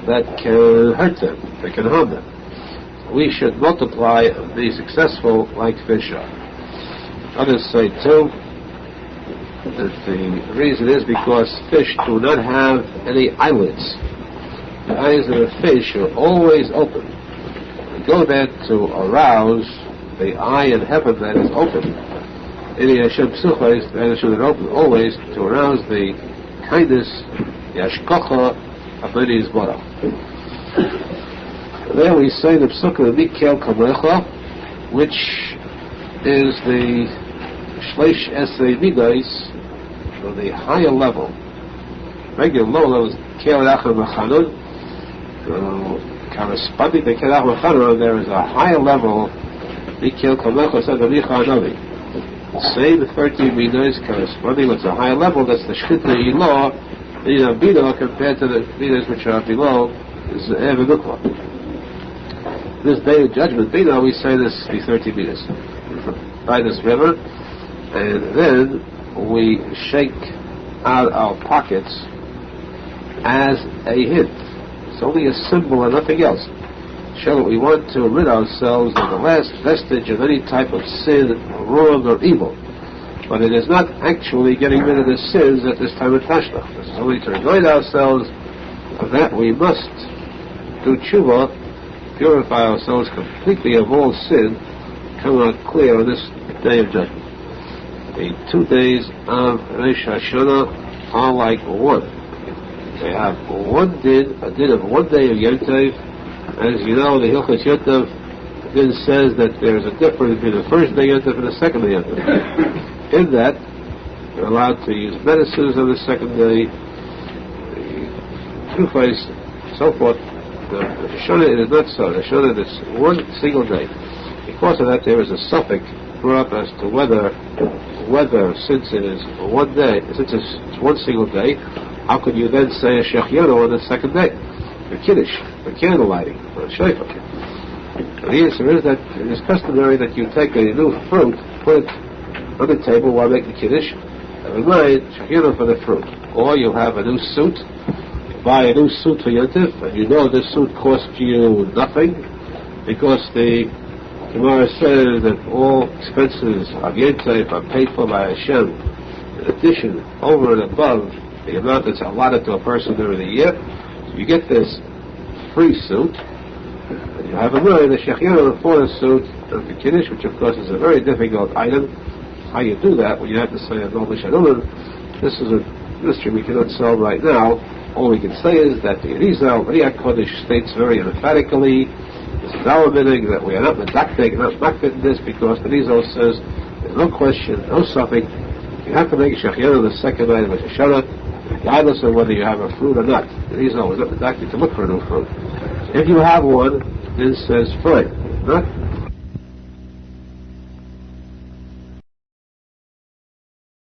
that can hurt them, that can harm them. We should multiply and be successful like fish are. Others say too that the reason is because fish do not have any eyelids. The eyes of a fish are always open. We go there to arouse the eye in heaven that is open. In the Hashem Psuchos, that should be open always to arouse the kindness, the Ashkocha of Bnei Yisborach. There we say the Psukkah of Mikel Kamecha, which is the Shleish Esrei Midos of the higher level. Regular low level is Kel Racham Machanun. Corresponding to Kel Racham Machanun, there is a higher level, Mikel Kamecha said the Micha Anavi. The same 13 Midos corresponding with a higher level, that's the Shchita Yilah, the Bina compared to the Midos which are below, is the Ev Nukva. This day of judgment, Bina, we say this, the 30 Midos. by this river, and then we shake out our pockets as a hint. It's only a symbol and nothing else. Show that we want to rid ourselves of the last vestige of any type of sin, wrong, or evil. But it is not actually getting rid of the sins at this time of Tashlach. This is only to remind ourselves of that we must do tshuva, purify ourselves completely of all sin, come out clear on this day of judgment. The 2 days of Rosh Hashanah are like one. They have one din, a din of 1 day of Yom Tov. As you know, the Hilchos Yom Tov din says that there is a difference between the first day Yom Tov and the second day Yom Tov. In that, you're allowed to use medicines on the second day, toothpaste, so forth. The Hashanah it is not so. The Hashanah is one single day. Because of that, there is a suffix brought up as to whether since it is 1 day, since it's one single day, how could you then say a Shechianu on the second day? For Kiddush, for candle lighting, for Shofar. And the answer is that it is customary that you take a new fruit, put it on the table while making Kiddush, and remind Shechianu for the fruit. Or you have a new suit, buy a new suit for Yom Tov, and you know this suit cost you nothing, because the Gemara says that all expenses of Yom Tov are paid for by Hashem. In addition, over and above the amount that's allotted to a person during the year, so you get this free suit, and you have a mind, the Shechianu for the suit, and the Kiddush, which of course is a very difficult item. How you do that when you have to say a Normal Shalom? This is a mystery we cannot solve right now. All we can say is that the Arizal, Riyah Kodesh, states very emphatically, this is our meaning, that we are not medactic, not makbid this, because the Arizal says there's no question, no suffix. You have to make a Shechianu the second night of Rosh Hashanah, regardless of whether you have a fruit or not. The Arizal is not medactic to look for a new fruit. If you have one, then says fine. Not